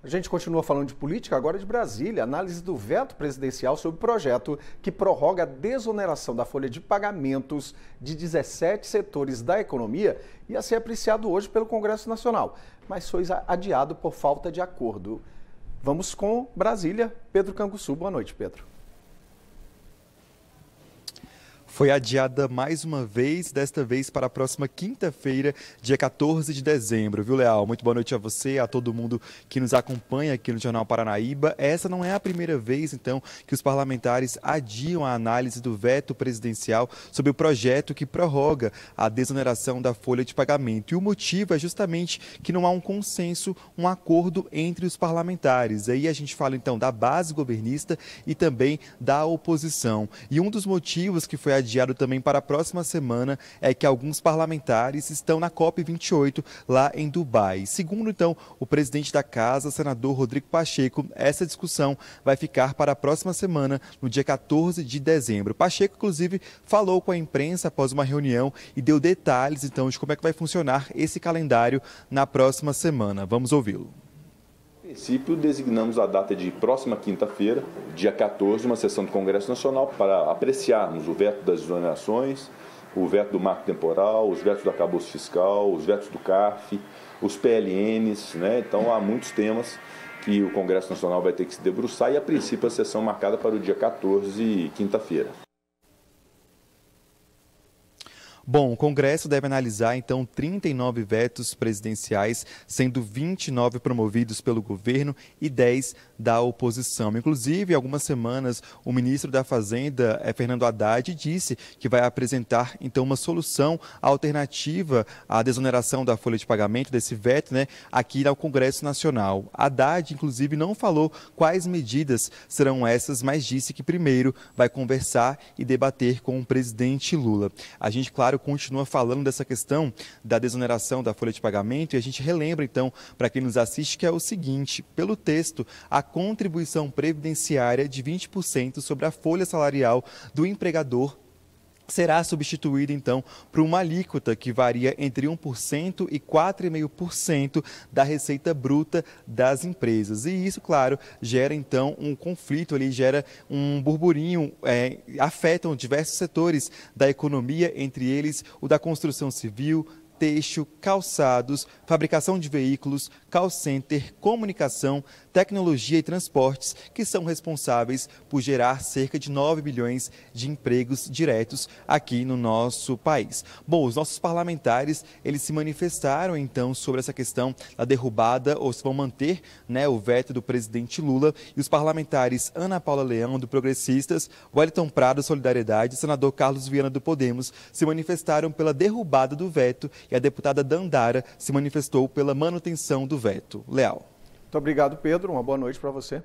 A gente continua falando de política, agora de Brasília. Análise do veto presidencial sobre o projeto que prorroga a desoneração da folha de pagamentos de 17 setores da economia ia ser apreciado hoje pelo Congresso Nacional, mas foi adiado por falta de acordo. Vamos com Brasília. Pedro Canguçu. Boa noite, Pedro. Foi adiada mais uma vez, desta vez para a próxima quinta-feira, dia 14 de dezembro, viu, Leal? Muito boa noite a você, a todo mundo que nos acompanha aqui no Jornal Paranaíba. Essa não é a primeira vez, então, que os parlamentares adiam a análise do veto presidencial sobre o projeto que prorroga a desoneração da folha de pagamento. E o motivo é justamente que não há um consenso, um acordo entre os parlamentares. Aí a gente fala, então, da base governista e também da oposição. E um dos motivos que foi adiado também para a próxima semana é que alguns parlamentares estão na COP28 lá em Dubai. Segundo, então, o presidente da casa, senador Rodrigo Pacheco, essa discussão vai ficar para a próxima semana, no dia 14 de dezembro. Pacheco, inclusive, falou com a imprensa após uma reunião e deu detalhes, então, de como é que vai funcionar esse calendário na próxima semana. Vamos ouvi-lo. A princípio, designamos a data de próxima quinta-feira, dia 14, uma sessão do Congresso Nacional para apreciarmos o veto das exonerações, o veto do marco temporal, os vetos do arcabouço fiscal, os vetos do CARF, os PLNs, né? Então, há muitos temas que o Congresso Nacional vai ter que se debruçar e, a princípio, a sessão marcada para o dia 14, quinta-feira. Bom, o Congresso deve analisar, então, 39 vetos presidenciais, sendo 29 promovidos pelo governo e 10 da oposição. Inclusive, há algumas semanas, o ministro da Fazenda, Fernando Haddad, disse que vai apresentar, então, uma solução alternativa à desoneração da folha de pagamento, desse veto, né, aqui no Congresso Nacional. Haddad, inclusive, não falou quais medidas serão essas, mas disse que primeiro vai conversar e debater com o presidente Lula. A gente, claro, continua falando dessa questão da desoneração da folha de pagamento e a gente relembra, então, para quem nos assiste, que é o seguinte: pelo texto, a contribuição previdenciária de 20% sobre a folha salarial do empregador será substituída, então, por uma alíquota que varia entre 1% e 4,5% da receita bruta das empresas. E isso, claro, gera, então, um conflito ali, gera um burburinho, afetam diversos setores da economia, entre eles o da construção civil, têxtil, calçados, fabricação de veículos, call center, comunicação, tecnologia e transportes, que são responsáveis por gerar cerca de 9 milhões de empregos diretos aqui no nosso país. Bom, os nossos parlamentares, eles se manifestaram então sobre essa questão da derrubada, ou se vão manter, né, o veto do presidente Lula, e os parlamentares Ana Paula Leão, do Progressistas, Wellington Prado, Solidariedade, e senador Carlos Viana, do Podemos, se manifestaram pela derrubada do veto, e a deputada Dandara se manifestou pela manutenção do veto. Leal. Muito obrigado, Pedro. Uma boa noite para você.